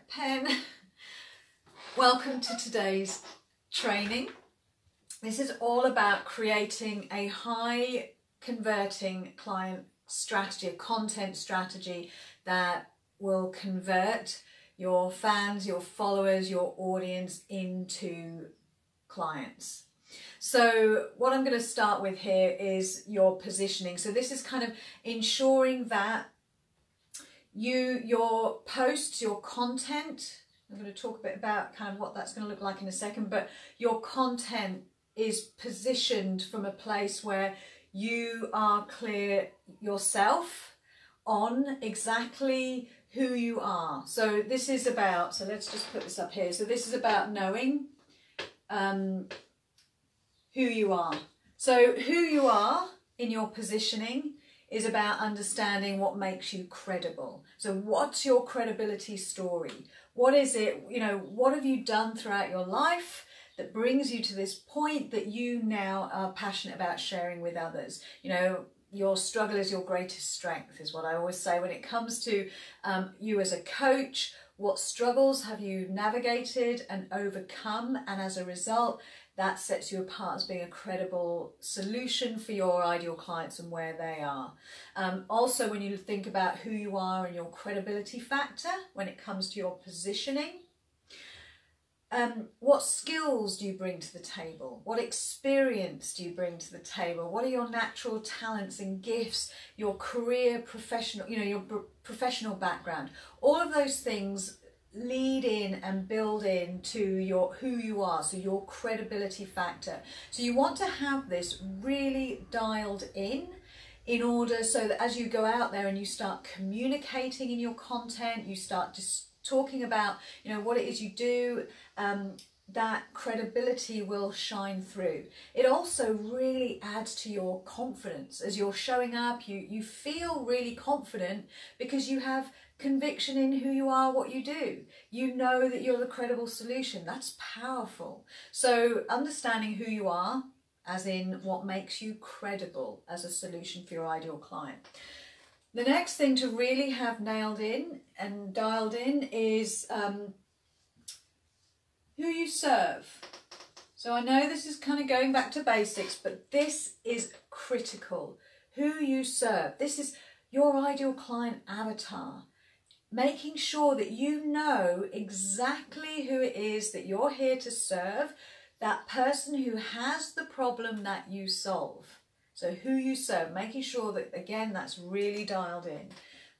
pen. Welcome to today's training. This is all about creating a high converting client strategy, a content strategy that will convert your fans, your followers, your audience into clients. So what I'm going to start with here is your positioning. So this is kind of ensuring that your posts, your content, I'm going to talk a bit about kind of what that's going to look like in a second, but your content is positioned from a place where you are clear yourself on exactly who you are. So this is about, so let's just put this up here. So this is about knowing who you are. So who you are in your positioning is about understanding what makes you credible. So what's your credibility story? What is it, what have you done throughout your life that brings you to this point that you now are passionate about sharing with others? Your struggle is your greatest strength, is what I always say when it comes to you as a coach. What struggles have you navigated and overcome? And as a result, that sets you apart as being a credible solution for your ideal clients and where they are. Also, when you think about who you are and your credibility factor when it comes to your positioning, what skills do you bring to the table? What experience do you bring to the table? What are your natural talents and gifts? Your career, professional, your professional background. All of those things lead in and build into who you are, so your credibility factor. So you want to have this really dialed in order so that as you go out there and you start communicating in your content, you start just talking about what it is you do, that credibility will shine through. It also really adds to your confidence as you're showing up. You feel really confident because you have conviction in who you are, what you do. You know that you're the credible solution. That's powerful. So understanding who you are, as in what makes you credible as a solution for your ideal client. The next thing to really have nailed in and dialed in is who you serve. So I know this is kind of going back to basics, but this is critical. Who you serve. This is your ideal client avatar. Making sure that you know exactly who it is that you're here to serve, that person who has the problem that you solve. So who you serve, making sure that, again, that's really dialed in.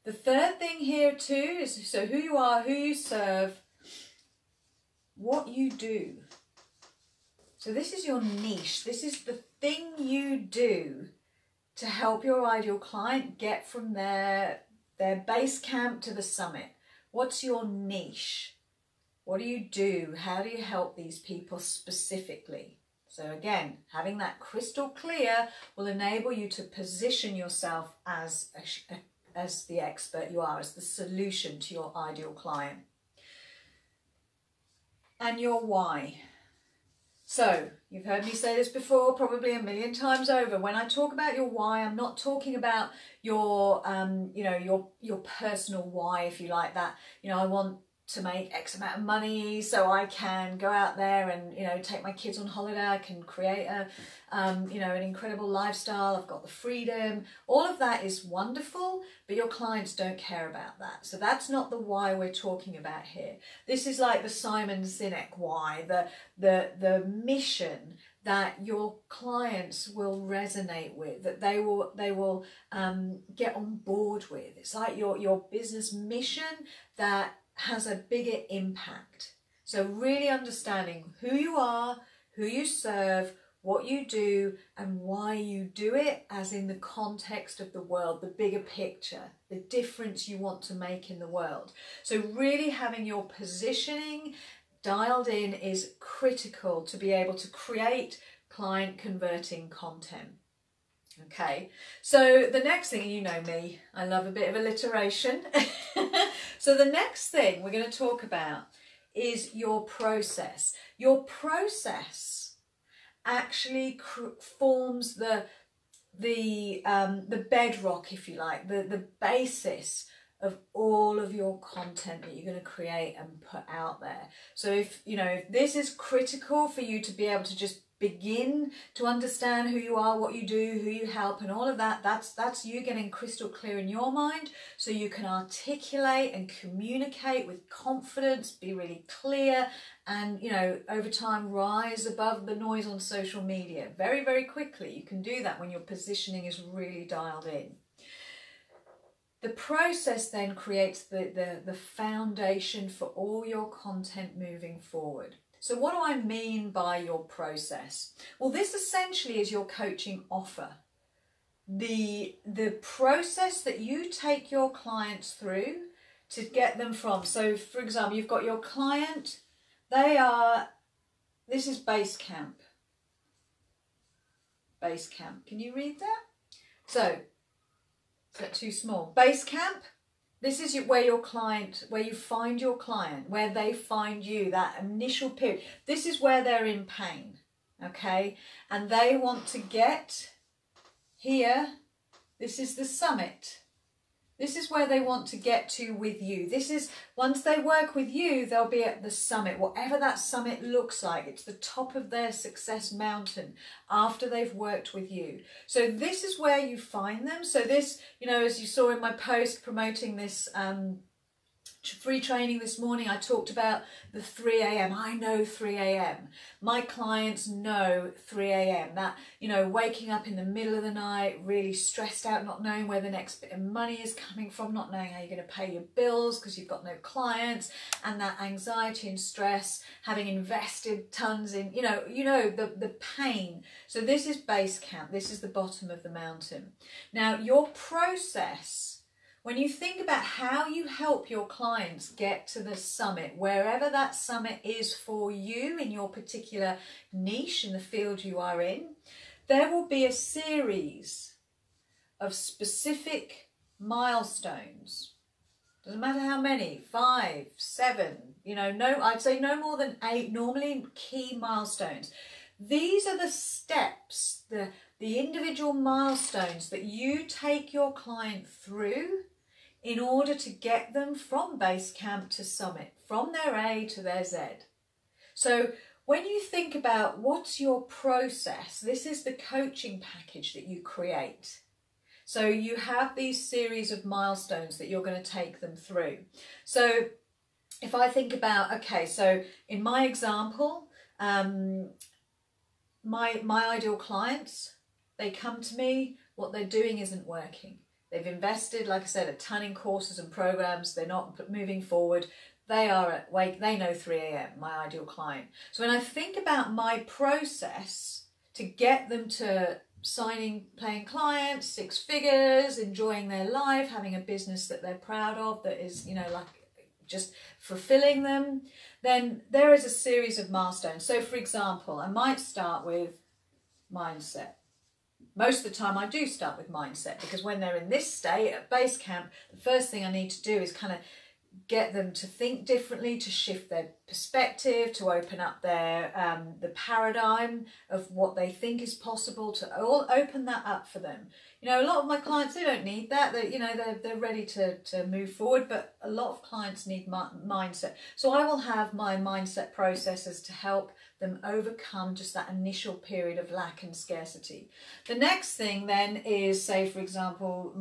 The third thing here too is, so who you are, who you serve, what you do. So this is your niche. This is the thing you do to help your ideal client get from their base camp to the summit. What's your niche? What do you do? How do you help these people specifically? So again, having that crystal clear will enable you to position yourself as the expert you are, as the solution to your ideal client. And your why. So you've heard me say this before, probably a million times over. When I talk about your why, I'm not talking about your personal why, if you like that. I want to make X amount of money so I can go out there and take my kids on holiday. I can create an incredible lifestyle. I've got the freedom. All of that is wonderful, but your clients don't care about that. So that's not the why we're talking about here. This is like the Simon Sinek why, the mission that your clients will resonate with, that they will get on board with. It's like your business mission that has a bigger impact. So really understanding who you are, who you serve, what you do, and why you do it, as in the context of the world, the bigger picture, the difference you want to make in the world. So really having your positioning dialed in is critical to be able to create client converting content. Okay, so the next thing, you know me, I love a bit of alliteration. So the next thing we're going to talk about is your process. Your process actually forms the bedrock, if you like, the basis of all of your content that you're going to create and put out there. So if this is critical for you to be able to just begin to understand who you are, what you do, who you help, and all of that, that's you getting crystal clear in your mind, so you can articulate and communicate with confidence, be really clear, and over time rise above the noise on social media very, very quickly. You can do that when your positioning is really dialed in. The process then creates the foundation for all your content moving forward. So what do I mean by your process? Well, this essentially is your coaching offer. The process that you take your clients through to get them from. So for example, you've got your client, this is base camp. Base camp, can you read that? So, is that too small? Base camp, this is where you find your client, where they find you, that initial period. This is where they're in pain, okay? And they want to get here. This is the summit. This is where they want to get to with you. This is, once they work with you, they'll be at the summit, whatever that summit looks like. It's the top of their success mountain after they've worked with you. So this is where you find them. So this, as you saw in my post promoting this free training this morning, I talked about the 3 a.m. I know 3 a.m. My clients know 3 a.m. That, waking up in the middle of the night, really stressed out, not knowing where the next bit of money is coming from, not knowing how you're going to pay your bills because you've got no clients, and that anxiety and stress, having invested tons in, the pain. So this is base camp. This is the bottom of the mountain. Now, your process, when you think about how you help your clients get to the summit, wherever that summit is for you in your particular niche in the field you are in, there will be a series of specific milestones. Doesn't matter how many, 5, 7, I'd say no more than 8, normally key milestones. These are the steps, the individual milestones that you take your client through in order to get them from base camp to summit, from their A to their Z. So when you think about what's your process, this is the coaching package that you create. So you have these series of milestones that you're going to take them through. So if I think about, okay, so in my example, my ideal clients, they come to me, what they're doing isn't working. They've invested, like I said, a ton in courses and programs. They're not moving forward. They know 3 a.m., my ideal client. So when I think about my process to get them to signing, paying clients, 6 figures, enjoying their life, having a business that they're proud of, that is, just fulfilling them, then there is a series of milestones. So for example, I might start with mindset. Most of the time I do start with mindset, because when they're in this state at base camp, the first thing I need to do is kind of get them to think differently, to shift their perspective, to open up their the paradigm of what they think is possible, to open that up for them. A lot of my clients, they don't need that. They're ready to move forward, but a lot of clients need mindset. So I will have my mindset processes to help them overcome just that initial period of lack and scarcity. The next thing then is, say for example,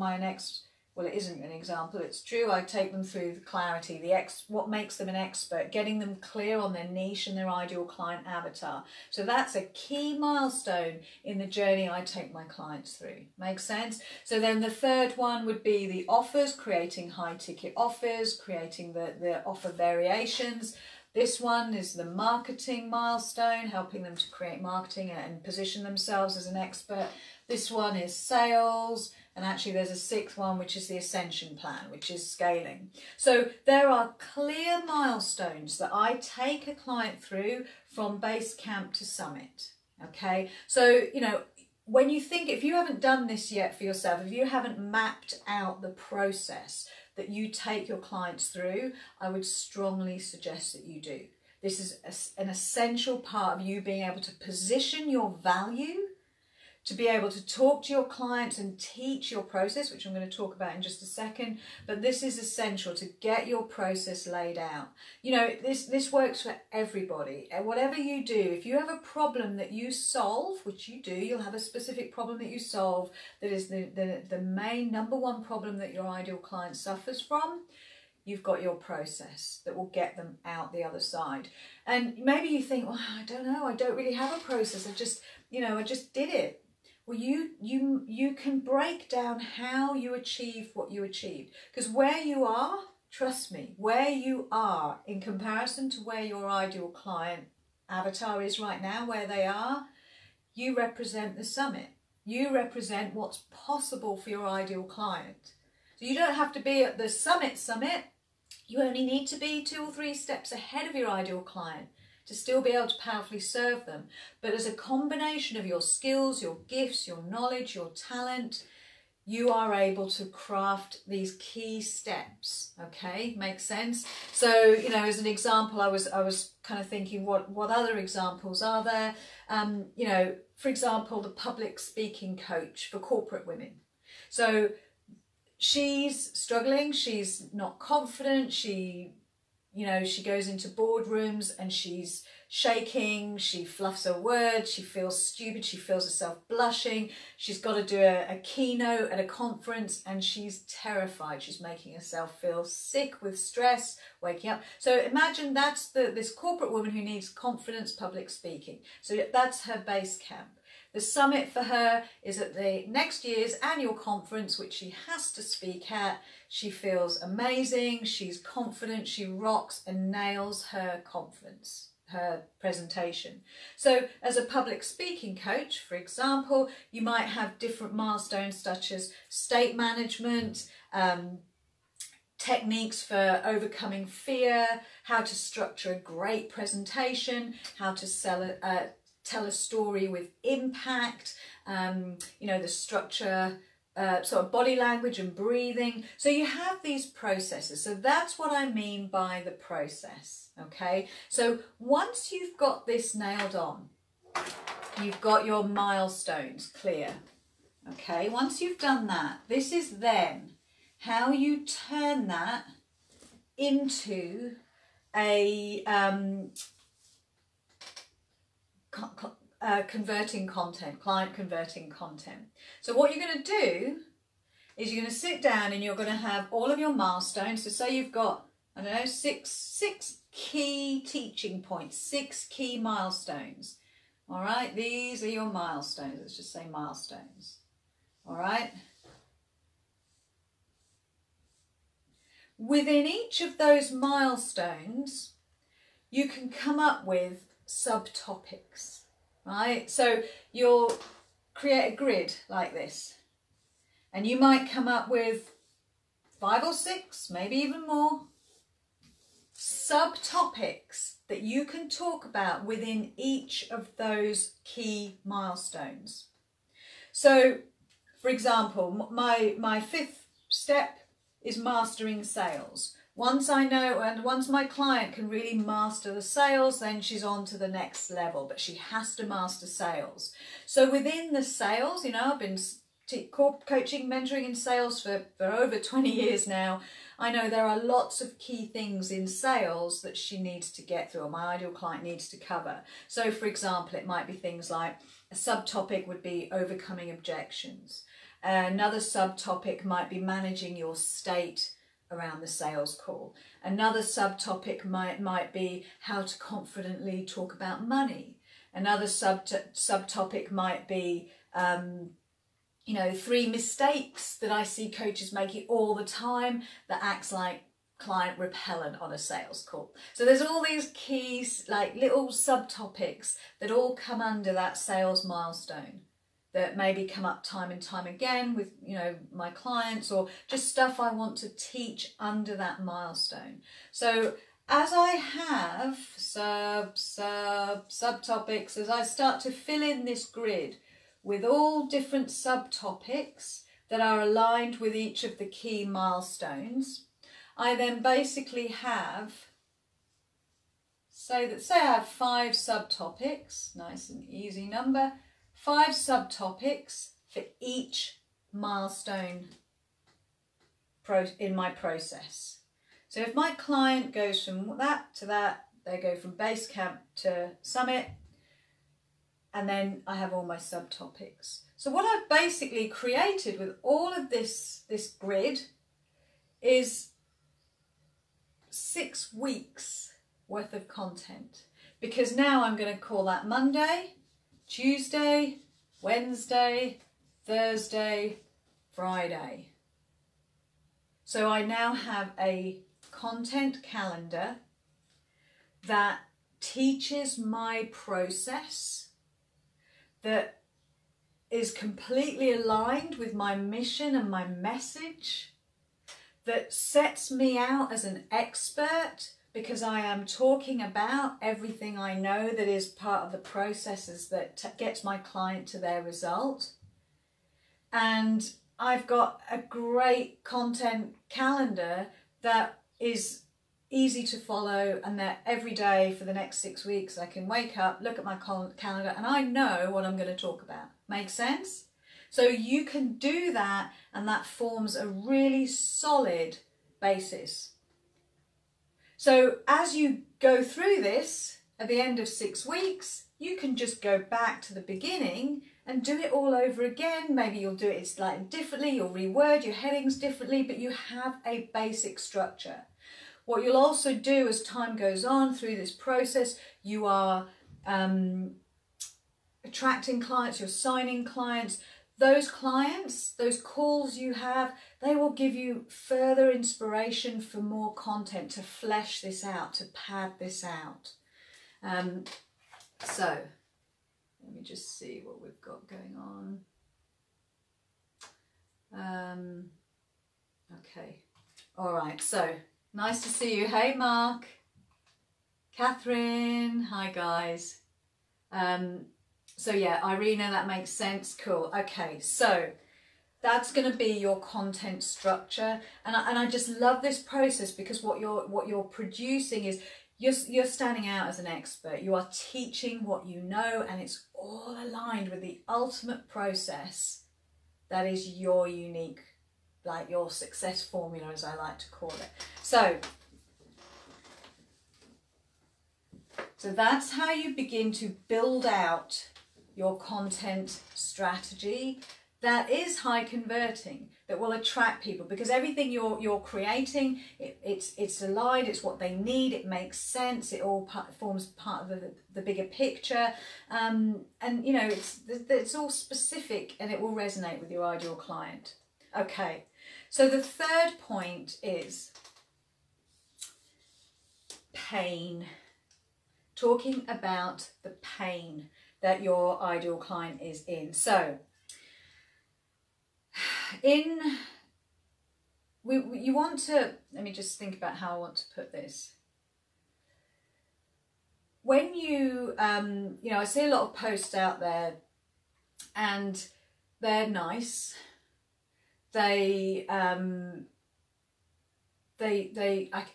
well, it isn't an example, it's true. I take them through the clarity, what makes them an expert, getting them clear on their niche and their ideal client avatar. So that's a key milestone in the journey I take my clients through. Makes sense? So then the third one would be the offers, creating high ticket offers, creating the offer variations. This one is the marketing milestone, helping them to create marketing and position themselves as an expert. This one is sales, and actually there's a 6th one, which is the ascension plan, which is scaling. So there are clear milestones that I take a client through from base camp to summit. Okay, so when you think, if you haven't done this yet for yourself, if you haven't mapped out the process that you take your clients through, I would strongly suggest that you do. This is an essential part of you being able to position your value to be able to talk to your clients and teach your process, which I'm going to talk about in just a second. But this is essential to get your process laid out. You know, this works for everybody. And whatever you do, if you have a problem that you solve, which you do, you'll have a specific problem that you solve that is the main number one problem that your ideal client suffers from. You've got your process that will get them out the other side. And maybe you think, well, I don't know, I don't really have a process. I just did it. Well, you can break down how you achieved what you achieved. Because where you are, trust me, where you are in comparison to where your ideal client avatar is right now, where they are, you represent the summit. You represent what's possible for your ideal client. So you don't have to be at the summit. You only need to be 2 or 3 steps ahead of your ideal client to still be able to powerfully serve them. But as a combination of your skills, your gifts, your knowledge, your talent, you are able to craft these key steps. Okay, makes sense? So, you know, as an example, I was kind of thinking, what other examples are there? You know, for example, the public speaking coach for corporate women. So she's struggling, she's not confident, she goes into boardrooms and she's shaking, she fluffs her words, she feels stupid, she feels herself blushing, she's got to do a keynote at a conference and she's terrified, she's making herself feel sick with stress, waking up. So imagine that's this corporate woman who needs confidence public speaking. So that's her base camp. The summit for her is at the next year's annual conference, which she has to speak at. She feels amazing, she's confident, she rocks and nails her conference, her presentation. So as a public speaking coach, for example, you might have different milestones such as state management, techniques for overcoming fear, how to structure a great presentation, how to tell a story with impact, you know, the structure, sort of body language and breathing. So you have these processes. So that's what I mean by the process, okay? So once you've got this nailed on, you've got your milestones clear, okay? Once you've done that, this is then how you turn that into a converting content, client converting content. So what you're going to do is you're going to sit down and you're going to have all of your milestones. So say you've got, I don't know, six key teaching points, 6 key milestones. All right, these are your milestones. Let's just say milestones. All right. Within each of those milestones, you can come up with subtopics, right? So you'll create a grid like this, and you might come up with 5 or 6, maybe even more, subtopics that you can talk about within each of those key milestones. So, for example, my 5th step is mastering sales. Once I know, and once my client can really master the sales, then she's on to the next level, but she has to master sales. So within the sales, you know, I've been coaching, mentoring in sales for over 20 years now. I know there are lots of key things in sales that she needs to get through, or my ideal client needs to cover. So for example, it might be things like a subtopic would be overcoming objections. Another subtopic might be managing your state around the sales call. Another subtopic might be how to confidently talk about money. Another subtopic might be, you know, 3 mistakes that I see coaches making all the time that acts like client repellent on a sales call. So there's all these keys, like little subtopics that all come under that sales milestone, that maybe come up time and time again with, you know, my clients, or just stuff I want to teach under that milestone. So as I have subtopics, as I start to fill in this grid with all different subtopics that are aligned with each of the key milestones, I then basically have, say I have 5 subtopics, nice and easy number, 5 subtopics for each milestone in my process. So if my client goes from that to that, they go from base camp to summit, and then I have all my subtopics. So what I've basically created with all of this grid is 6 weeks worth of content, because now I'm going to call that Monday, Tuesday, Wednesday, Thursday, Friday. So I now have a content calendar that teaches my process, that is completely aligned with my mission and my message, that sets me out as an expert because I am talking about everything I know that is part of the processes that gets my client to their result. And I've got a great content calendar that is easy to follow, and that every day for the next 6 weeks I can wake up, look at my calendar, and I know what I'm going to talk about. Make sense? So you can do that, and that forms a really solid basis. So as you go through this at the end of 6 weeks, you can just go back to the beginning and do it all over again. Maybe you'll do it slightly differently, you'll reword your headings differently, but you have a basic structure. What you'll also do as time goes on through this process, you are attracting clients, you're signing clients. Those clients, those calls you have, they will give you further inspiration for more content, to flesh this out, to pad this out. So let me just see what we've got going on. Okay, all right, so nice to see you. Hey, Mark, Catherine, hi guys. So yeah, Irina, that makes sense. Cool. Okay, so that's going to be your content structure, and I just love this process, because what you're producing is you're standing out as an expert. You are teaching what you know, and it's all aligned with the ultimate process that is your unique, like your success formula, as I like to call it. So that's how you begin to build out your content strategy that is high converting, that will attract people, because everything you're creating, it's aligned, it's what they need, it makes sense, it all forms part of the bigger picture, and you know, it's all specific, and it will resonate with your ideal client. Okay, so the third point is pain. Talking about the pain that your ideal client is in. So you want to, let me just think about how I want to put this. When you know, I see a lot of posts out there, and they're nice. I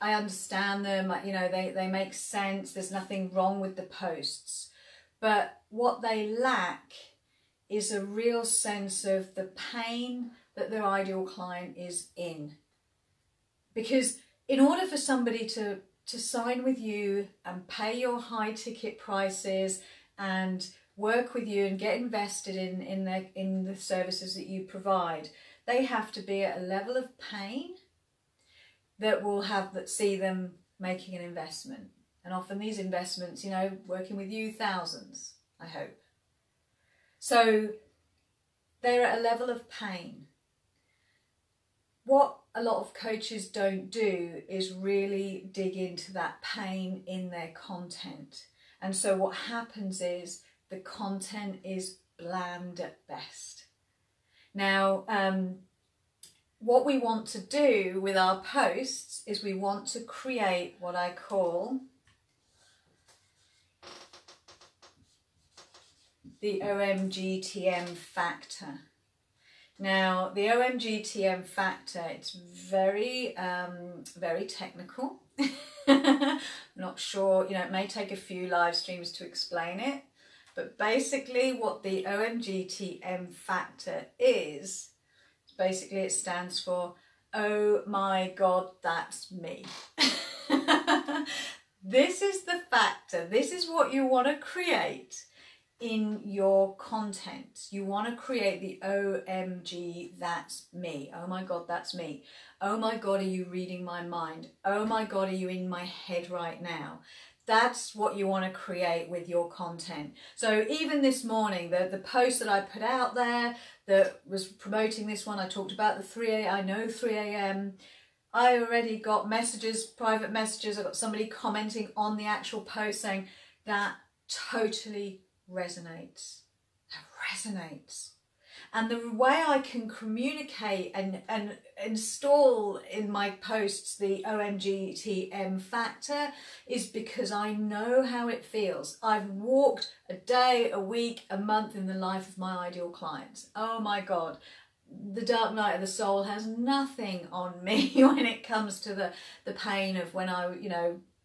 understand them, you know, they make sense, there's nothing wrong with the posts, but what they lack is a real sense of the pain that their ideal client is in. Because in order for somebody to sign with you and pay your high ticket prices and work with you and get invested in the services that you provide, they have to be at a level of pain that will see them making an investment. And often these investments, you know, working with you, thousands, I hope. So they're at a level of pain. What a lot of coaches don't do is really dig into that pain in their content. And so what happens is the content is bland at best. Now, what we want to do with our posts is we want to create what I call the OMG factor. Now, the OMG factor, it's very, very technical. I'm not sure, you know, it may take a few live streams to explain it. But basically what the OMG factor is, basically it stands for, oh my God, that's me. This is the factor. This is what you want to create in your content. You want to create the OMG, that's me. Oh my God, that's me. Oh my God, are you reading my mind? Oh my God, are you in my head right now? That's what you want to create with your content. So even this morning, the post that I put out there that was promoting this one, I talked about the 3 a.m. I already got messages, private messages. I got somebody commenting on the actual post saying that totally resonates. That resonates. And the way I can communicate and install in my posts the OMG factor is because I know how it feels. I've walked a day, a week, a month in the life of my ideal clients. Oh my God. The dark night of the soul has nothing on me when it comes to the pain of when I,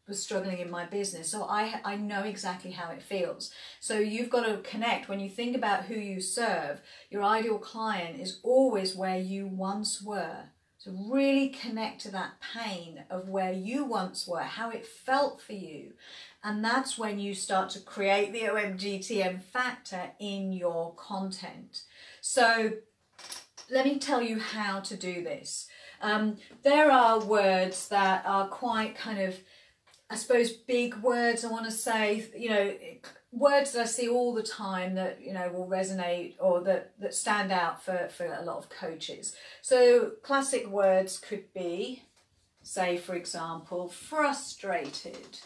was struggling in my business. So I know exactly how it feels. So you've got to connect. When you think about who you serve, your ideal client is always where you once were. So really connect to that pain of where you once were, how it felt for you. And that's when you start to create the OMG factor in your content. So let me tell you how to do this. There are words that are quite kind of, I suppose, big words, I want to say, words that I see all the time that, will resonate or that stand out for a lot of coaches. So classic words could be, say, for example, frustrated.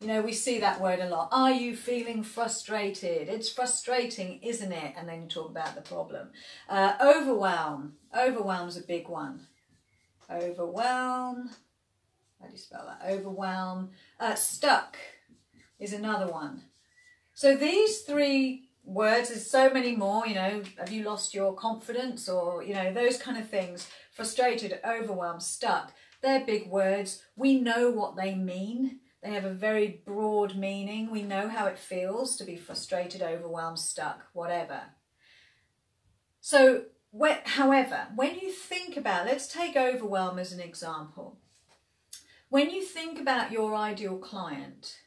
We see that word a lot. Are you feeling frustrated? It's frustrating, isn't it? And then you talk about the problem. Overwhelm. Overwhelm's a big one. Overwhelm. How do you spell that? Overwhelm. Stuck is another one. So these three words, there's so many more, have you lost your confidence or, those kind of things. Frustrated, overwhelmed, stuck. They're big words. We know what they mean. They have a very broad meaning. We know how it feels to be frustrated, overwhelmed, stuck, whatever. So, however, when you think about, let's take overwhelm as an example. When you think about your ideal client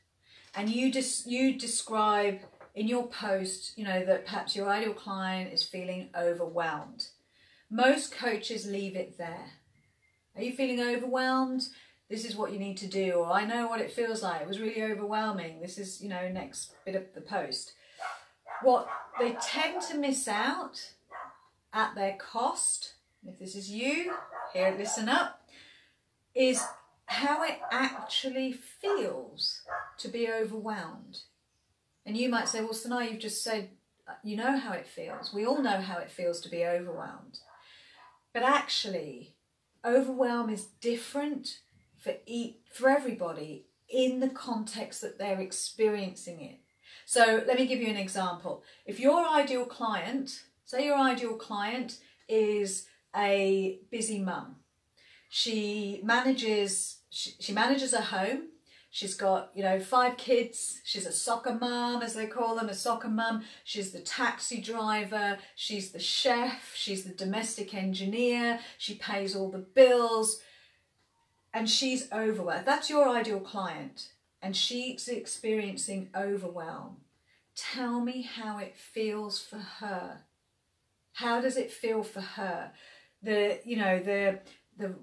and you describe in your post, that perhaps your ideal client is feeling overwhelmed, most coaches leave it there. Are you feeling overwhelmed? This is what you need to do. Or I know what it feels like. It was really overwhelming. This is, next bit of the post. What they tend to miss out at their cost, if this is you, here, listen up, is how it actually feels to be overwhelmed. And you might say, well, Sanaa, you've just said, you know how it feels. We all know how it feels to be overwhelmed. But actually, overwhelm is different for everybody in the context that they're experiencing it. So let me give you an example. If your ideal client, say your ideal client is a busy mum. She manages a home. She's got, 5 kids. She's a soccer mum, as they call them, a soccer mum. She's the taxi driver. She's the chef. She's the domestic engineer. She pays all the bills. And she's overwhelmed. That's your ideal client. And she's experiencing overwhelm. Tell me how it feels for her. How does it feel for her? The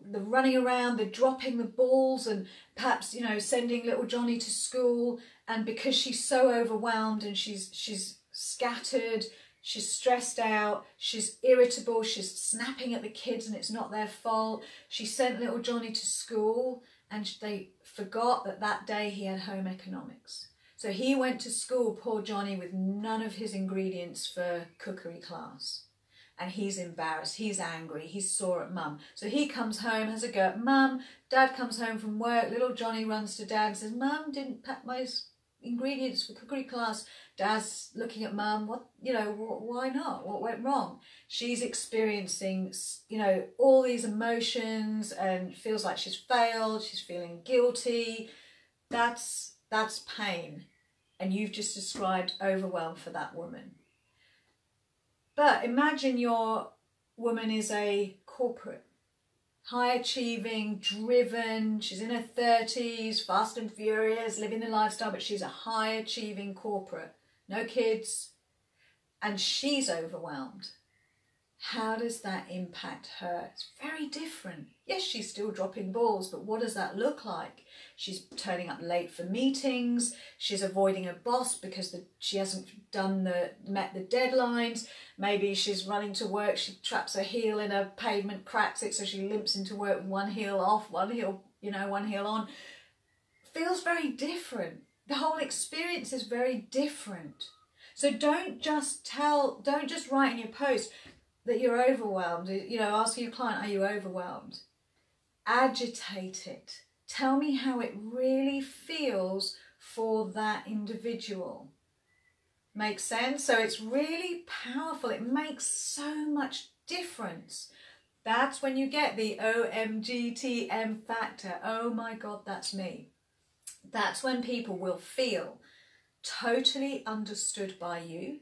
running around, the dropping the balls and perhaps, sending little Johnny to school. And because she's so overwhelmed and she's scattered, she's stressed out, she's irritable, she's snapping at the kids and it's not their fault. She sent little Johnny to school and they forgot that day he had home economics. So he went to school, poor Johnny, with none of his ingredients for cookery class. And he's embarrassed, he's angry, he's sore at mum. So he comes home, has a go at mum. Dad comes home from work, little Johnny runs to dad and says, Mum didn't pack my ingredients for cookery class. Dad's looking at mum, why not? What went wrong? She's experiencing, all these emotions and feels like she's failed, she's feeling guilty. That's pain. And you've just described overwhelm for that woman. But imagine your woman is a corporate, high achieving, driven, she's in her 30s, fast and furious, living the lifestyle, but she's a high achieving corporate, no kids, and she's overwhelmed. How does that impact her? It's very different. Yes, she's still dropping balls, but what does that look like? She's turning up late for meetings. She's avoiding her boss because she hasn't met the deadlines. Maybe she's running to work. She traps her heel in a pavement, cracks it, so she limps into work with one heel off, one heel on. Feels very different. The whole experience is very different. So don't just write in your post that you're overwhelmed. Asking your client, are you overwhelmed? Agitate it. Tell me how it really feels for that individual. Makes sense? So it's really powerful. It makes so much difference. That's when you get the OMG factor. Oh my God, that's me. That's when people will feel totally understood by you.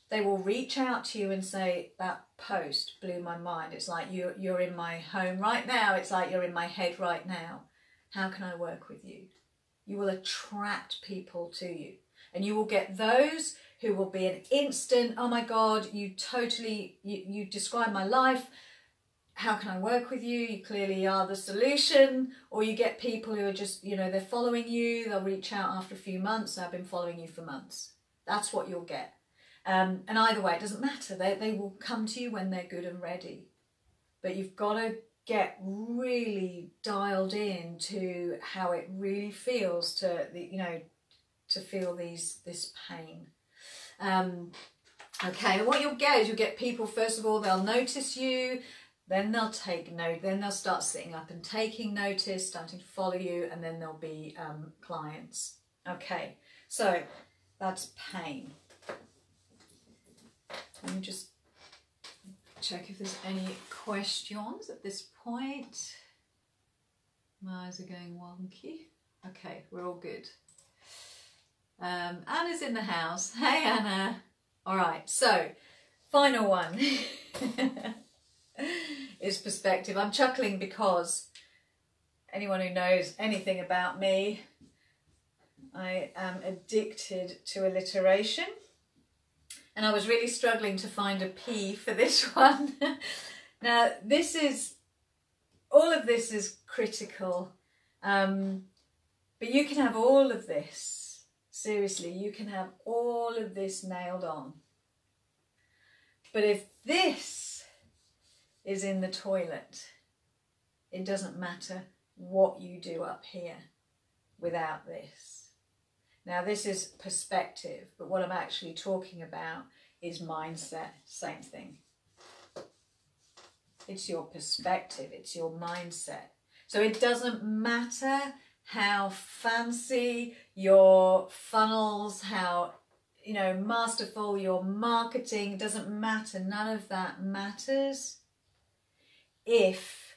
They will reach out to you and say, that post blew my mind. It's like you're in my home right now. It's like you're in my head right now. How can I work with you? You will attract people to you. And you will get those who will be an instant, oh my God, you describe my life. How can I work with you? You clearly are the solution. Or you get people who are just, they're following you. They'll reach out after a few months. I've been following you for months. That's what you'll get. And either way, it doesn't matter. They will come to you when they're good and ready. But you've got to get really dialed in to how it really feels to feel this pain. Okay, and what you'll get is you'll get people, first of all, they'll notice you, then they'll take note, then they'll start sitting up and taking notice, starting to follow you, and then there'll be clients. Okay, so that's pain. Let me just check if there's any questions at this point. My eyes are going wonky. Okay, we're all good. Anna's in the house. Hey, Anna. All right, so final one is perspective. I'm chuckling because anyone who knows anything about me, I am addicted to alliteration. And I was really struggling to find a P for this one. Now, all of this is critical, but you can have all of this. Seriously, you can have all of this nailed on. But if this is in the toilet, it doesn't matter what you do up here without this. Now, this is perspective, but what I'm actually talking about is mindset. Same thing. It's your perspective. It's your mindset. So it doesn't matter how fancy your funnels, how masterful your marketing, doesn't matter. None of that matters if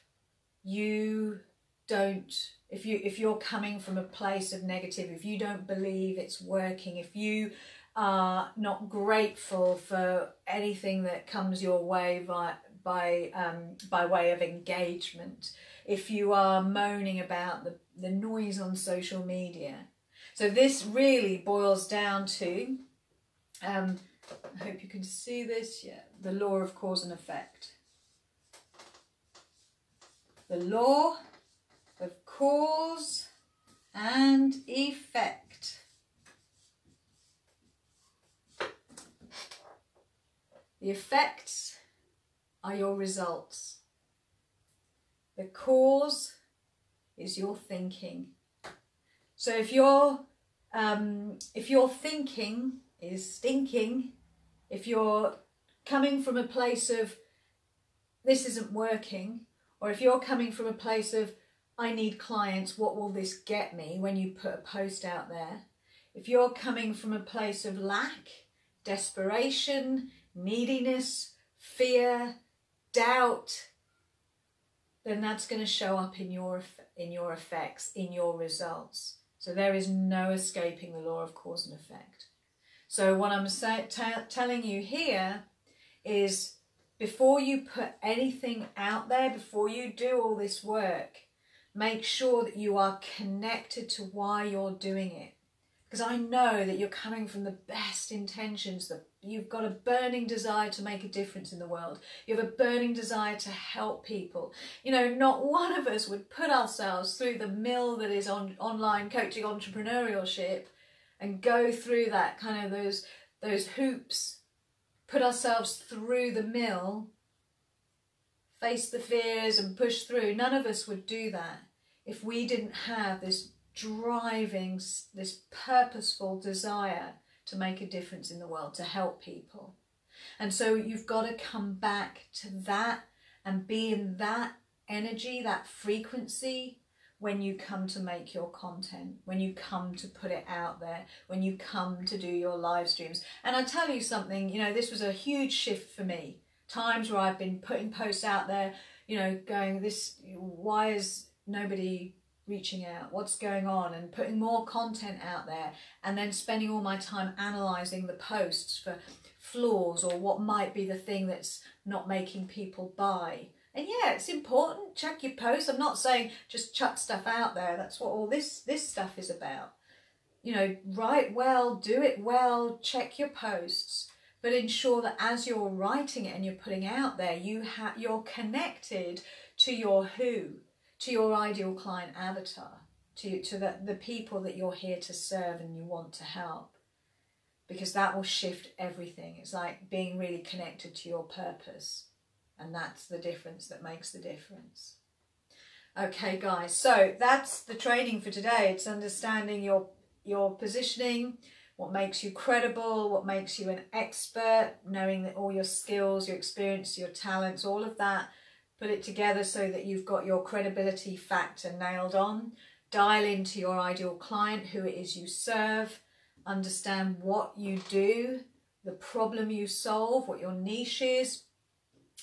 you don't. If you're coming from a place of negative, if you don't believe it's working, if you are not grateful for anything that comes your way by way of engagement, if you are moaning about the noise on social media. So this really boils down to, I hope you can see this, the law of cause and effect. The law of cause and effect. The effects are your results. The cause is your thinking. So if your thinking is stinking, if you're coming from a place of this isn't working, or if you're coming from a place of I need clients, what will this get me, when you put a post out there? If you're coming from a place of lack, desperation, neediness, fear, doubt, then that's going to show up in your effects, in your results. So there is no escaping the law of cause and effect. So what I'm telling you here is, before you put anything out there, before you do all this work, make sure that you are connected to why you're doing it. Because I know that you're coming from the best intentions, that you've got a burning desire to make a difference in the world. You have a burning desire to help people. You know, not one of us would put ourselves through the mill that is online coaching entrepreneurship and go through that kind of those hoops, put ourselves through the mill, face the fears and push through. None of us would do that if we didn't have this driving, this purposeful desire to make a difference in the world, to help people. And so you've got to come back to that and be in that energy, that frequency, when you come to make your content, when you come to put it out there, when you come to do your live streams. And I tell you something, you know, this was a huge shift for me. Times where I've been putting posts out there, you know, going, why is nobody reaching out? What's going on? And putting more content out there, and then spending all my time analysing the posts for flaws or what might be the thing that's not making people buy. And yeah, it's important, check your posts. I'm not saying just chuck stuff out there. That's what all this stuff is about. You know, write well, do it well, check your posts, but ensure that as you're writing it and you're putting out there, you're connected to your who, to your ideal client avatar, to the people that you're here to serve and you want to help. Because that will shift everything. It's like being really connected to your purpose. And that's the difference that makes the difference. Okay, guys, so that's the training for today. It's understanding your positioning, what makes you credible, what makes you an expert, knowing that all your skills, your experience, your talents, all of that, put it together so that you've got your credibility factor nailed on. Dial into your ideal client, who it is you serve, understand what you do, the problem you solve, what your niche is,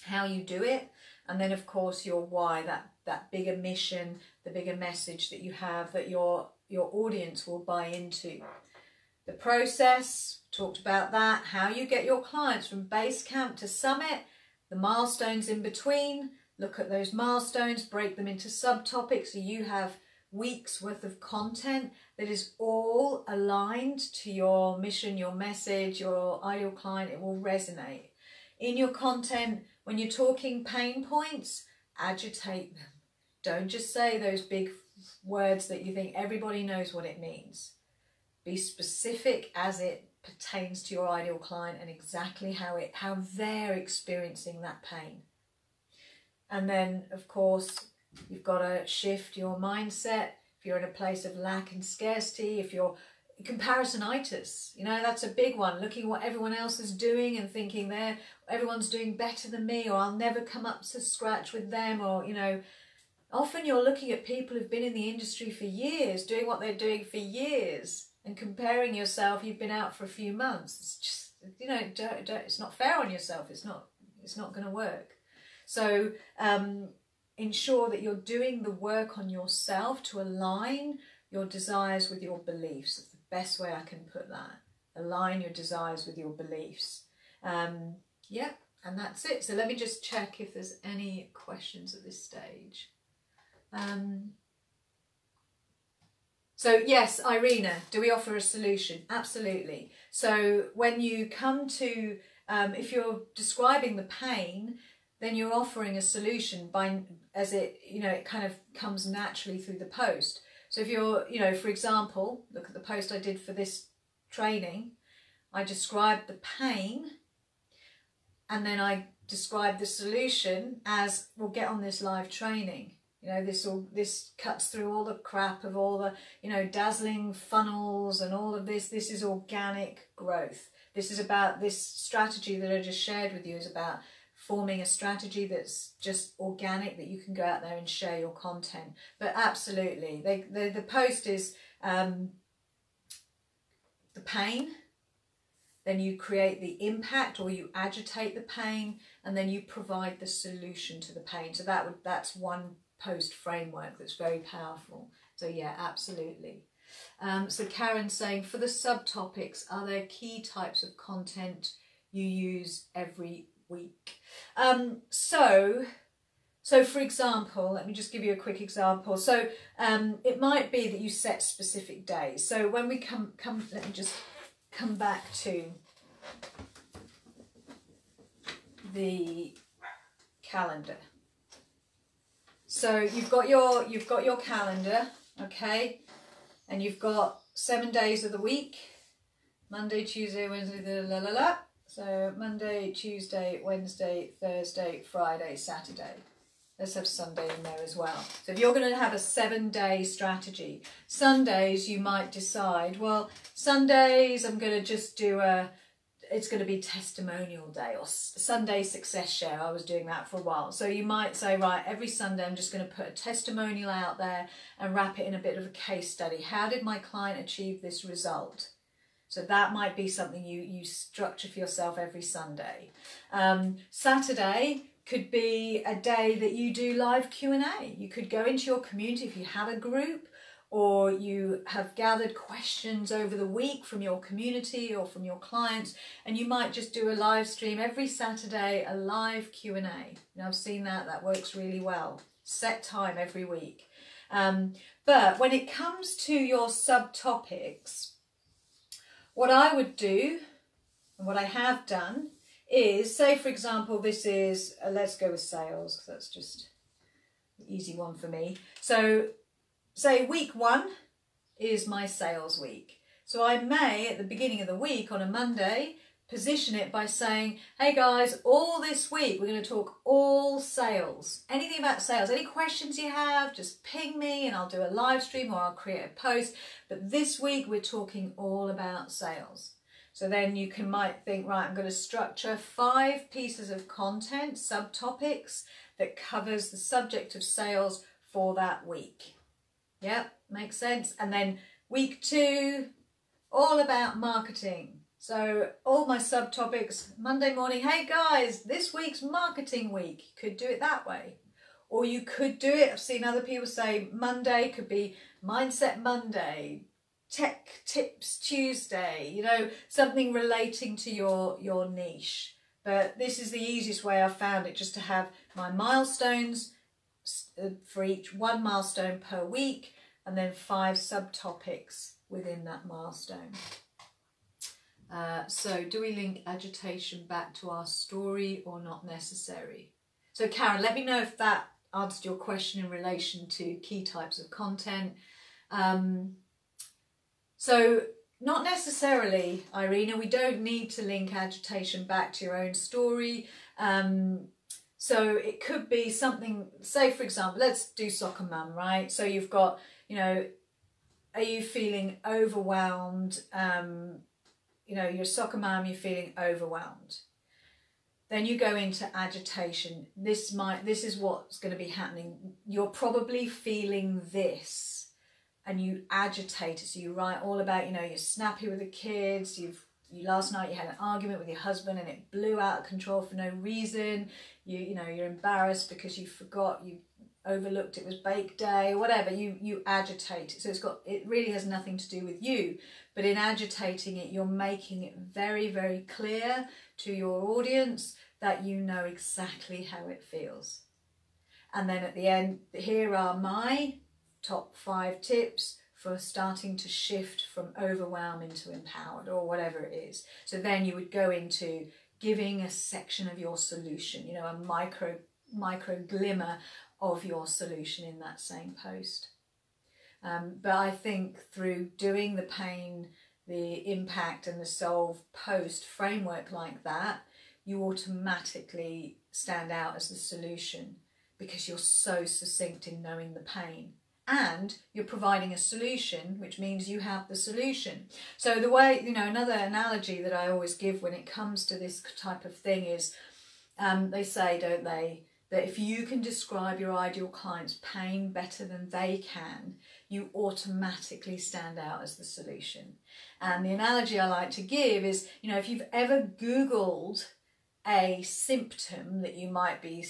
how you do it, and then of course your why, that bigger mission, the bigger message that you have that your audience will buy into. The process, talked about that, how you get your clients from base camp to summit, the milestones in between, look at those milestones, break them into subtopics so you have weeks worth of content that is all aligned to your mission, your message, your ideal client. It will resonate. In your content, when you're talking pain points, agitate them. Don't just say those big words that you think everybody knows what it means. Be specific as it pertains to your ideal client and exactly how they're experiencing that pain. And then, of course, you've got to shift your mindset. If you're in a place of lack and scarcity, if you're comparisonitis, you know, that's a big one. Looking at what everyone else is doing and thinking everyone's doing better than me, or I'll never come up to scratch with them, or, you know, often you're looking at people who've been in the industry for years, doing what they're doing for years, and comparing yourself. You've been out for a few months. It's just, you know, it's not fair on yourself. It's not going to work. So ensure that you're doing the work on yourself to align your desires with your beliefs. That's the best way I can put that. Align your desires with your beliefs. Yeah, and that's it. So let me just check if there's any questions at this stage. So yes, Irina, do we offer a solution? Absolutely. So when you come to, if you're describing the pain, then you're offering a solution as it, you know, it kind of comes naturally through the post. So if you're, you know, for example, look at the post I did for this training. I described the pain, and then I described the solution as, we'll get on this live training. You know, this cuts through all the crap of all the, you know, dazzling funnels and all of this. This is organic growth. This is about this strategy that I just shared with you, is about forming a strategy that's just organic, that you can go out there and share your content. But absolutely, the post is the pain, then you create the impact, or you agitate the pain, and then you provide the solution to the pain. So that's one post framework that's very powerful. So yeah, absolutely. So Karen's saying, for the subtopics, are there key types of content you use every week? So for example, let me just give you a quick example. So it might be that you set specific days. So when we come, let me just come back to the calendar. So you've got your calendar, okay, and you've got 7 days of the week: Monday, Tuesday, Wednesday, la la la. So Monday, Tuesday, Wednesday, Thursday, Friday, Saturday. Let's have Sunday in there as well. So if you're going to have a 7-day strategy, Sundays you might decide, well, Sundays I'm going to just do it's going to be testimonial day, or Sunday success share. I was doing that for a while. So you might say, right, every Sunday I'm just going to put a testimonial out there and wrap it in a bit of a case study. How did my client achieve this result? So that might be something you structure for yourself every Sunday. Saturday could be a day that you do live Q&A. You could go into your community if you have a group, or you have gathered questions over the week from your community or from your clients, and you might just do a live stream every Saturday, a live Q&A. I've seen that works really well. Set time every week. But when it comes to your subtopics, what I would do, and what I have done, is, say for example, this is, let's go with sales, because that's just an easy one for me. So say week 1 is my sales week. So I may, at the beginning of the week on a Monday, position it by saying, hey guys, all this week we're going to talk all sales. Anything about sales, any questions you have, just ping me and I'll do a live stream or I'll create a post. But this week we're talking all about sales. So then you might think, right, I'm going to structure 5 pieces of content, subtopics, that covers the subject of sales for that week. Yep, makes sense. And then week 2, all about marketing. So all my subtopics, Monday morning, hey guys, this week's marketing week. You could do it that way. Or you could do it, I've seen other people say Monday could be Mindset Monday, Tech Tips Tuesday, something relating to your niche. But this is the easiest way I've found it, just to have my milestones for each, 1 milestone per week, and then 5 subtopics within that milestone. So do we link agitation back to our story or not necessary? So Karen, let me know if that answered your question in relation to key types of content. So not necessarily, Irina, we don't need to link agitation back to your own story. So it could be something, say for example, let's do soccer mum, right? So you've got, are you feeling overwhelmed? You're a soccer mum, you're feeling overwhelmed. Then you go into agitation. This is what's going to be happening. You're probably feeling this. And you agitate it, so you write all about, you're snappy with the kids, last night you had an argument with your husband and it blew out of control for no reason, you're embarrassed because you forgot, you overlooked it was bake day, or whatever, you agitate it. So it really has nothing to do with you, but in agitating it, you're making it very, very clear to your audience that you know exactly how it feels. And then at the end, here are my top 5 tips for starting to shift from overwhelm into empowered, or whatever it is. So then you would go into giving a section of your solution, a micro glimmer of your solution in that same post. But I think through doing the pain, the impact and the solve post framework like that, you automatically stand out as the solution, because you're so succinct in knowing the pain. And you're providing a solution, which means you have the solution. So the way, another analogy that I always give when it comes to this type of thing is, they say, don't they, that if you can describe your ideal client's pain better than they can, you automatically stand out as the solution. And the analogy I like to give is, if you've ever Googled a symptom that you might be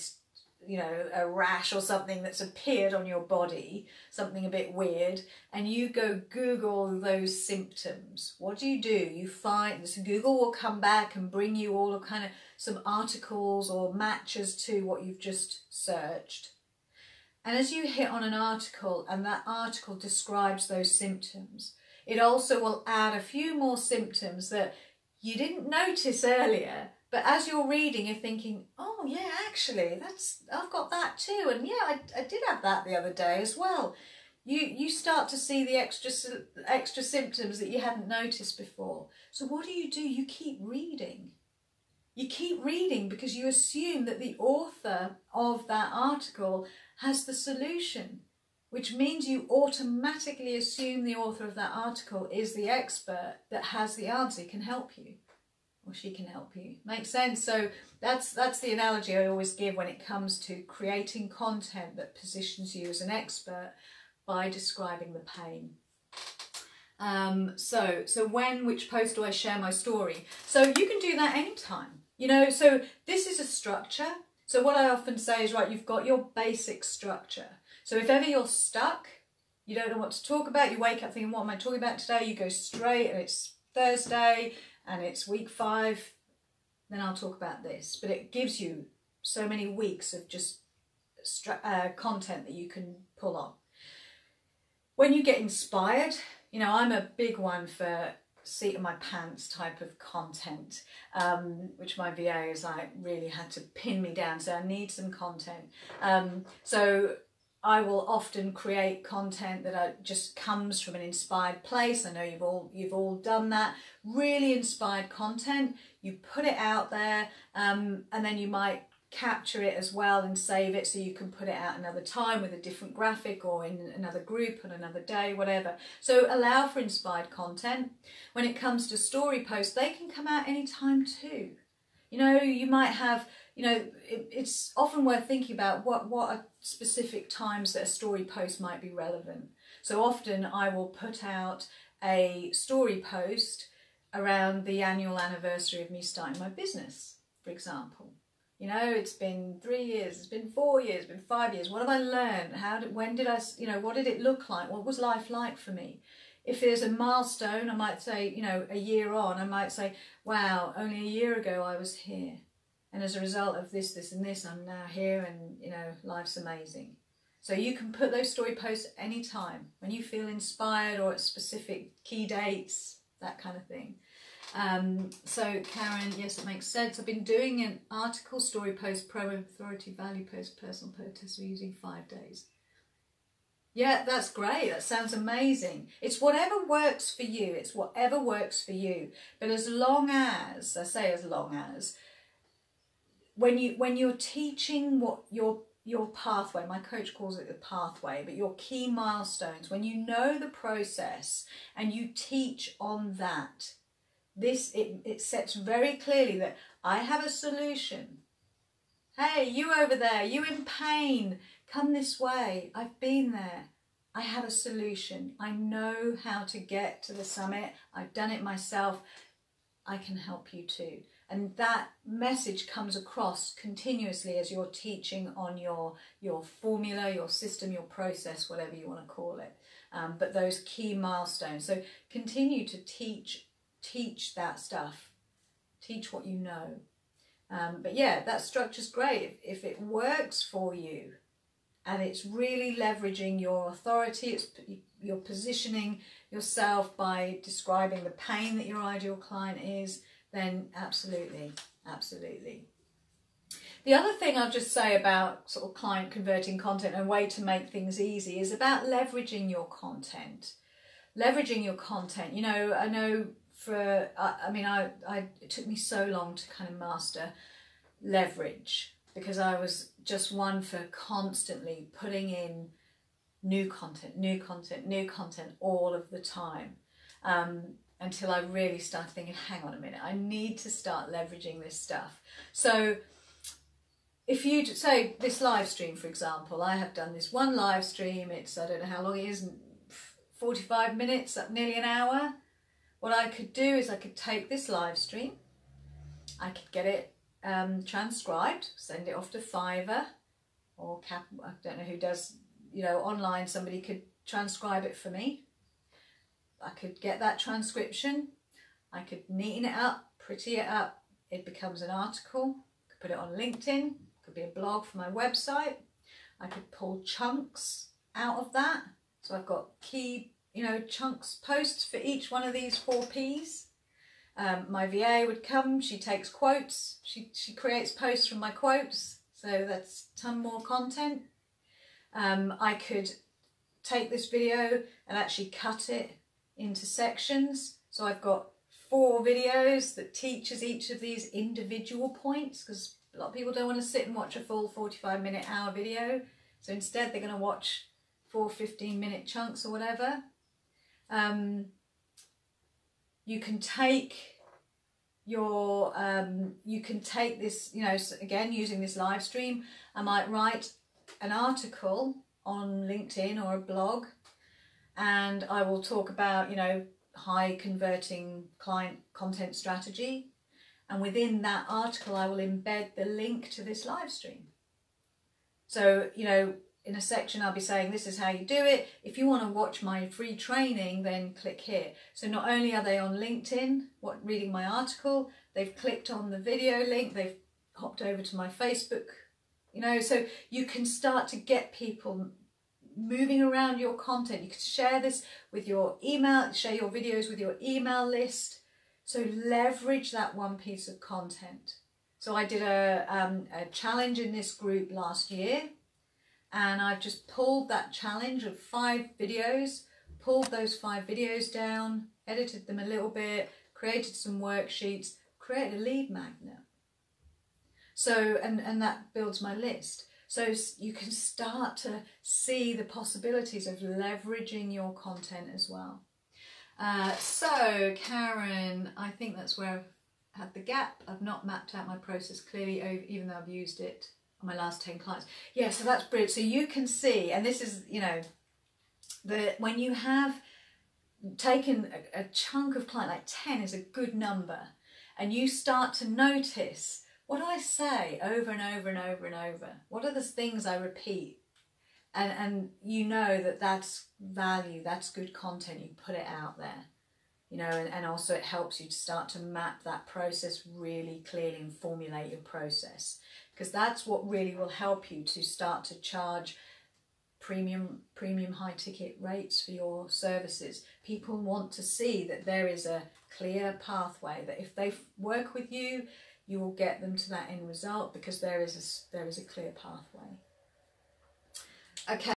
you know, a rash or something that's appeared on your body, something a bit weird, and you go Google those symptoms, what do? You find, so Google will come back and bring you all of kind of some articles or matches to what you've just searched. And as you hit on an article and that article describes those symptoms, it also will add a few more symptoms that you didn't notice earlier, but as you're reading, you're thinking, oh yeah, actually, I've got that too. And yeah, I did have that the other day as well. You start to see the extra symptoms that you hadn't noticed before. So what do? You keep reading. You keep reading because you assume that the author of that article has the solution, which means you automatically assume the author of that article is the expert that has the answer, can help you, or she can help you. Makes sense? So that's the analogy I always give when it comes to creating content that positions you as an expert by describing the pain. Which post do I share my story? So you can do that anytime. You know, so this is a structure. So what I often say is, right, you've got your basic structure. So if ever you're stuck, you don't know what to talk about, you wake up thinking, what am I talking about today? You go straight and it's Thursday and it's week 5, then I'll talk about this. But it gives you so many weeks of just content that you can pull on. When you get inspired, you know, I'm a big one for seat of my pants type of content, which my VA is like really had to pin me down, so I need some content. So I will often create content that just comes from an inspired place. I know you've all done that. Really inspired content, you put it out there, and then you might capture it as well and save it so you can put it out another time with a different graphic or in another group on another day, whatever. So allow for inspired content. When it comes to story posts, they can come out anytime too. You know, you might have, you know, it's often worth thinking about what are specific times that a story post might be relevant. So often I will put out a story post around the annual anniversary of me starting my business, for example. You know, it's been 3 years, it's been 4 years, it's been 5 years. What have I learned? When did I, you know, what did it look like? What was life like for me? If there's a milestone, I might say, you know, a year on, I might say, wow, only a year ago I was here. And as a result of this, this and this, I'm now here and, you know, life's amazing. So you can put those story posts anytime when you feel inspired or at specific key dates, that kind of thing. So Karen, yes, it makes sense. I've been doing an article, story post, promo, authority, value post, personal post, we're using 5 days. Yeah, that's great. That sounds amazing. It's whatever works for you. It's whatever works for you. But as long as, I say as long as, when you're teaching what your pathway, my coach calls it the pathway, but your key milestones, when you know the process and you teach on that, it sets very clearly that I have a solution. Hey, you over there, you in pain, come this way. I've been there. I have a solution. I know how to get to the summit. I've done it myself. I can help you too. And that message comes across continuously as you're teaching on your formula, your system, your process, whatever you want to call it. But those key milestones. So continue to teach that stuff. Teach what you know. But yeah, that structure's great. If it works for you and it's really leveraging your authority, you're positioning yourself by describing the pain that your ideal client is, then absolutely, absolutely. The other thing I'll just say about sort of client converting content, a way to make things easy, is about leveraging your content. Leveraging your content. You know, I know it took me so long to kind of master leverage because I was just one for constantly putting in new content all of the time. Until I really started thinking, hang on a minute, I need to start leveraging this stuff. So if you say this live stream, for example, I have done this one live stream, it's, I don't know how long it is, 45 minutes, nearly an hour. What I could do is I could take this live stream, I could get it transcribed, send it off to Fiverr, or I don't know who does, you know, online, somebody could transcribe it for me. I could get that transcription, I could neaten it up, pretty it up, it becomes an article, I could put it on LinkedIn, it could be a blog for my website, I could pull chunks out of that. So I've got key, you know, chunks, posts for each one of these 4 Ps. My VA would come, she takes quotes, she creates posts from my quotes, so that's a ton more content. I could take this video and actually cut it into sections. So I've got 4 videos that teaches each of these individual points, because a lot of people don't want to sit and watch a full 45-minute hour video. So instead they're going to watch 4 15-minute chunks or whatever. You can take your, you can take this, you know, again, using this live stream, I might write an article on LinkedIn or a blog, and I will talk about, you know, high converting client content strategy, and within that article I will embed the link to this live stream. So, you know, in a section I'll be saying this is how you do it. If you want to watch my free training, then click here. So not only are they on LinkedIn reading my article, they've clicked on the video link, they've hopped over to my Facebook, you know, so you can start to get people moving around your content. You can share this with your email, share your videos with your email list. So leverage that one piece of content. So I did a challenge in this group last year, and I've just pulled that challenge of 5 videos, pulled those 5 videos down, edited them a little bit, created some worksheets, created a lead magnet. So, and that builds my list. So you can start to see the possibilities of leveraging your content as well. So Karen, I think that's where I've had the gap. I've not mapped out my process clearly, even though I've used it on my last 10 clients. Yeah, so that's brilliant. So you can see, and this is, you know, when you have taken a chunk of client, like 10 is a good number, and you start to notice, what do I say over and over and over and over? What are the things I repeat? And you know that that's value, that's good content, you put it out there. You know, and also it helps you to start to map that process really clearly and formulate your process. Because that's what really will help you to start to charge premium high ticket rates for your services. People want to see that there is a clear pathway, that if they work with you, you will get them to that end result, because there is a clear pathway. Okay.